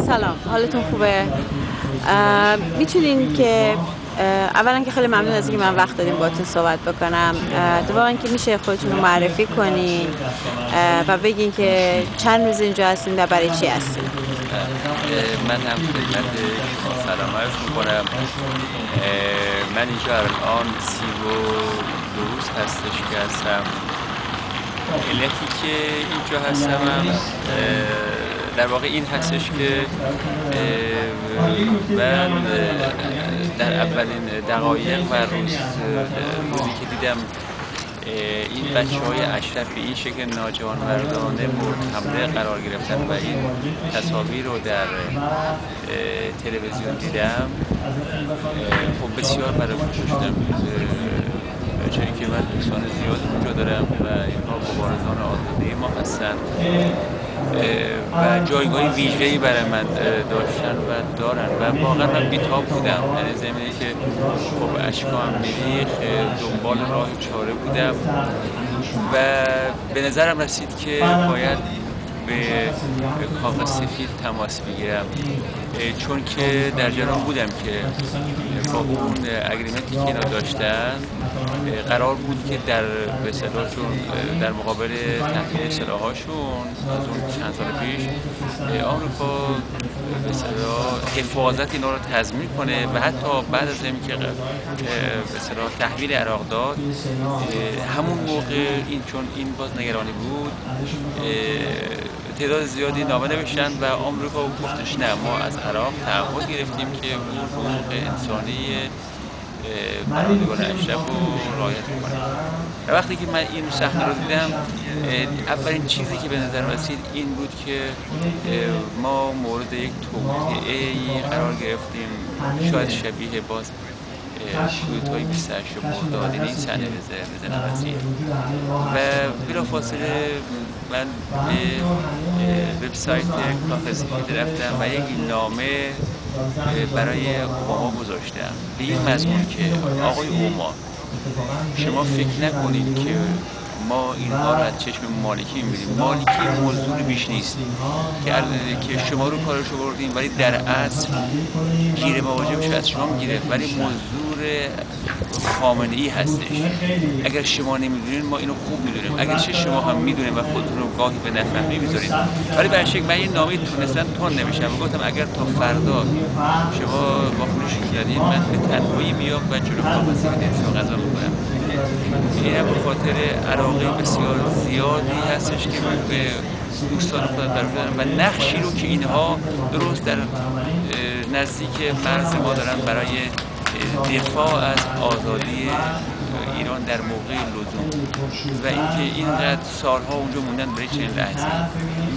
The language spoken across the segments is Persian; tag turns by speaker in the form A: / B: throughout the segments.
A: سلام، حالتون خوبه؟ میتونین که اولا که خیلی ممنون از اینکه من وقت دادیم باهاتون صحبت بکنم. دوباره که میشه خودتون رو معرفی کنین و بگین که چند روز اینجا هستین و برای چی هستین.
B: من هم خدمت شما سلام عرض میکنم. من اینجا الان 32 روز هستش که هستم. علتی که اینجا هستم در واقع این هستش که من در اولین دقایق و روزی که دیدم این بچه‌های اشرف به این شکل ناجوانمردانه مورد حمله قرار گرفتن و این تصاویر رو در تلویزیون دیدم، خب بسیار برای من شدم، چون که من دوستان زیادی اونجا دارم و اینها مبارزان آزادی ما هستن و جایگاه ویژه‌ای برای من داشتن و دارن و واقعا من بی‌تاب بودم، یعنی زمینی که خب اشکام میریخ دنبال راه چاره بودم و به نظرم رسید که باید به کاغذ سفید تماس بگیرم، چون که در جریان بودم که با اون اگریمنتی که اینا داشتن قرار بود که در به اصطلاحشون در مقابل تحمیل سلاح‌هاشون از اون چند سال پیش آمریکا به اصطلاح حفاظت اینا رو تضمین کنه و حتی بعد از اینکه به اصطلاح تحویل عراق داد همون موقع این چون این باز نگرانی بود تعداد زیادی نامه نوشتن و آمریکا گفتش نه، ما از عراق تعهد گرفتیم که حقوق انسانی برادران اشرف رو رعایت میکنیم. و وقتی که من این صحنه رو دیدم اولین چیزی که به نظر رسید این بود که ما مورد یک توطئه‌ای قرار گرفتیم، شاید شبیه باز کودتای 28 مرداد، این صحنه به ذهنم رسید و بلافاصله من به وبسایت کاغذ سفید رفتم و یک نامه برای اوما گذاشتم به این مضمون که آقای اوما، شما فکر نکنید که ما اینها رو از چشم مالکی می‌بینیم، مالکی مزدور بیش نیست که شما رو کارش بردیم، ولی در اصل گیر مواجبش از شما میگیره، ولی مزدور خامنه‌ای هستش. اگر شما نمیدونین ما اینو خوب میدونیم، اگر چه شما هم میدونیم و خودتون رو گاهی به نفهمی میذارید، ولی به شکل من این نامه تونستم تون نمیشم و گفتم اگر تا فردا شما واکنش ندید من به تنهایی میام و جلو کاغذ سفید غذا میکنم. این هم به خاطر علاقه بسیار زیادی هستش که من به دوستان خودم دارم و نقشی رو که اینها درست در نزدیک مرز ما دارن برای دفاع از آزادی ایران در موقع لزوم و اینکه اینقدر سالها اونجا موندن برای چنین لحظه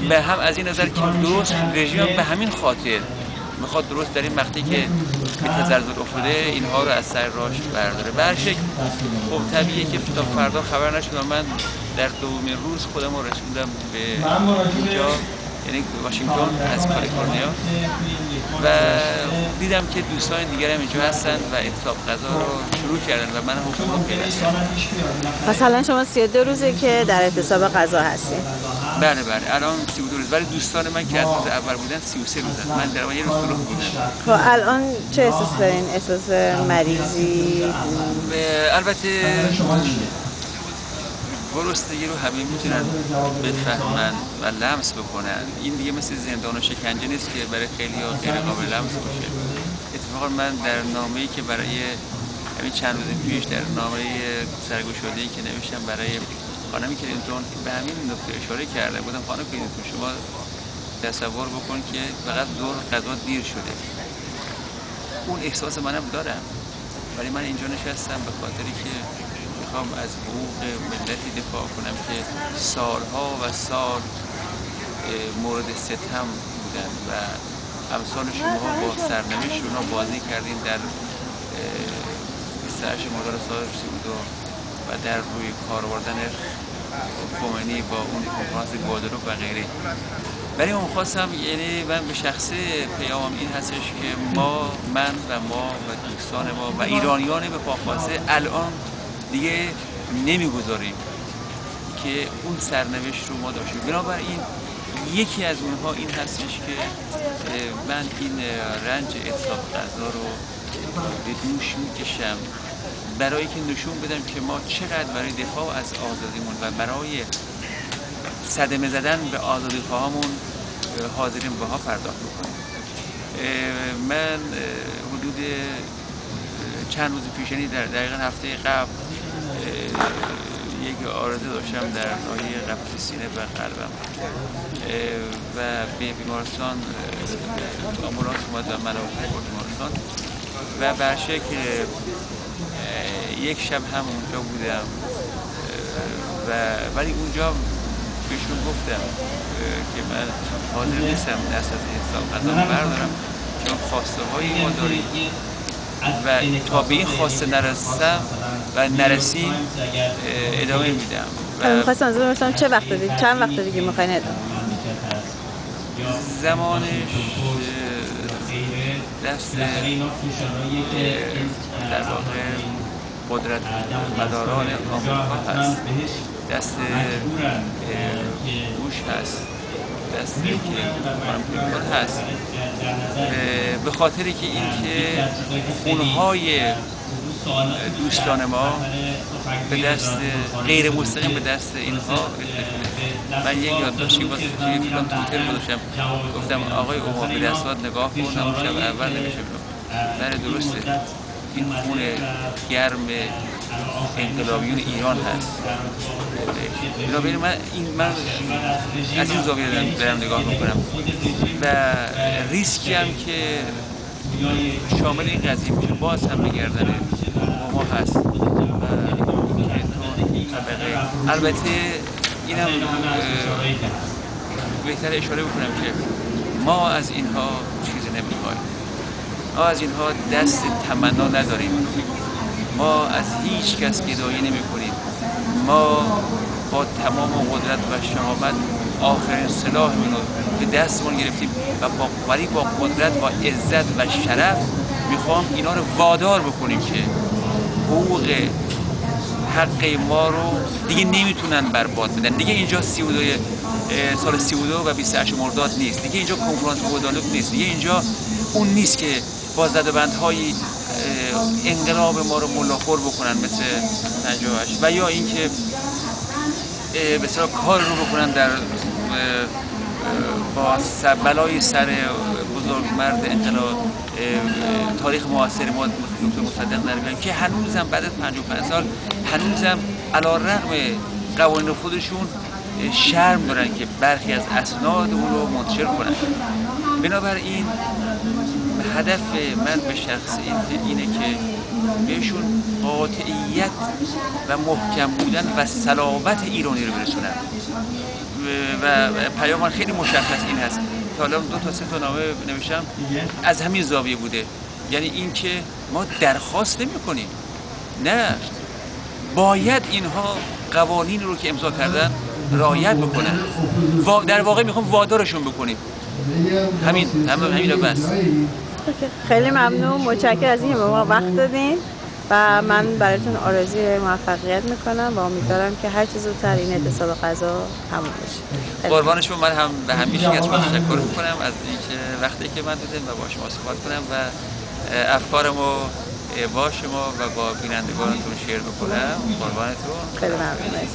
B: و هم از این نظر که درست رژیم به همین خاطر میخواد درست در این مقطعی که به تزلزل افتاده اینها رو از سر راهش برداره. به هر شکل خب طبیعیه که تا فردا خبر نشد. من در دومین روز خودم رو رسوندم به اینجا، یعنی واشنگتن از کالیفرنیا، و دیدم که دوستان دیگر هم اینجا هستن و اعتصاب غذا رو شروع کردن و من هم حکومت پیوستم.
A: پس الان شما 32 روزه که در اعتصاب غذا هستین؟
B: بله الان 32 روز، ولی دوستان من که از روز اول بودن 33 روز هست. من در واقع یه روز طلوع بودم.
A: خب الان چه احساس دارین؟ احساس مریضی؟
B: البته گرسنگی رو همه میتونن بفهمن و لمس بکنن. این دیگه مثل زندان و شکنجه نیست که برای خیلی ها غیر قابل لمس باشه. اتفاقا من در نامه‌ای که برای همین چند روز پیش در نامه سرگشاده‌ای که نوشتم برای خانم کلینتون به همین نکته اشاره کردم. گفتم خانم کلینتون شما تصور بکن که فقط ظهر غذا دیر شده. اون احساس منم دارم، ولی من اینجا نشستم به خاطری که میخوام از حقوق ملتی دفاع کنم که سالها و سال مورد ستم بودن و امثال شما با سرنوشت اونا بازی کردین در 28 مرداد سال 32 و در روی کار آوردن خمینی با اون کنفرانس گوادلوپ و غیره. ولی من خواستم، یعنی من به شخصه پیامم این هستش که من و دوستان ما و ایرانیان به پاخواسته الان دیگه نمیگذاریم که اون سرنوشت رو ما داشتیم. بنابراین یکی از اونها این هستش که من این رنج اطلاق غذا رو به دوش میکشم برای که نشون بدم که ما چقدر برای دفاع از آزادیمون و برای صدمه زدن به آزادی خواهامون حاضرین بها پرداخت میکنیم. من حدود چند روز پیش، یعنی در دقیقا هفته قبل، یک عارضه داشتم در ناحیه قفسه سینه و قلبم و به بیمارستان آمبولانس اومد و منو برد بیمارستان و بر شکل یک شب هم اونجا بودم ولی اونجا بهشون گفتم که من حاضر نیستم دست از حساب غذا بردارم چون خواسته هایی ما داریم و تا به این خواسته نرسم و نرسیم ادامه میدم.
A: میخواستم از بپرسم چه وقت دیگه، چند وقت دیگه میخواین ادامه؟
B: زمانش دست در واقع قدرت مداران آمریکا هست، دست بوش هست، دست کلینتون هست، به خاطری که اینکه خونهای دوستان ما به دست غیر مستقیم به دست اینها من یک یادداشتی واسه توی توییتر گذاشتم، گفتم آقای اوباما به دستات نگاه کن، همون شب اول نمیشه بله درسته این خون گرم انقلابیون ایران هست. بنابراین من از این زاویه دارم نگاه میکنم و ریسکی هم که شامل این قضیه میشه باز هم بگردن ما هست و البته اینم بهتر اشاره بکنم که ما از اینها چیزی نمیخوایم، ما از اینها دست تمنا نداریم، ما از هیچ کس گدایی نمی کنیم، ما با تمام قدرت و شهامت آخرین سلاحمون رو به دستمون گرفتیم و ولی با قدرت و عزت و شرف میخوام اینا رو وادار بکنیم که حقوق حق ما رو دیگه نمیتونن برباد بدن. دیگه اینجا سال 32 و 28 مرداد نیست، دیگه اینجا کنفرانس گوادالوپ نیست، دیگه اینجا اون نیست که با زده‌بندهای انقلاب ما رو ملاخور بکنن مثل 58 و یا اینکه بسیار کار رو بکنن در با بلای سر بزرگ مرد انقلاب تاریخ معاصر ما دکتر مصدق نربیان که هنوزم بعد از 55 سال هنوزم علی‌رغم قوانین خودشون شرم دارن که برخی از اسناد اون رو منتشر کنن. بنابراین هدف من به شخص اینه که بهشون قاطعیت و محکم بودن و صلابت ایرانی رو برسونن و پیام خیلی مشخص این هست که حالا 2 تا 3 تا نامه نوشتم از همین زاویه بوده، یعنی این که ما درخواست نمی کنیم، نه باید اینها قوانین رو که امضا کردن رعایت بکنن، در واقع میخوام وادارشون بکنیم. همین بس.
A: خیلی ممنون، متشکرم از اینکه به ما وقت دادین و من براتون آرزوی موفقیت میکنم و امیدوارم که هر چه زودتر این اعتصاب غذا تموم بشه.
B: قربان شما، من هم به همیشه از شما تشکر میکنم از اینکه وقتی که من دادین و با شما صحبت کنم و افکارمو با شما و با بینندگانتون شیر بکنم. قربانتون.
A: خیلی ممنون.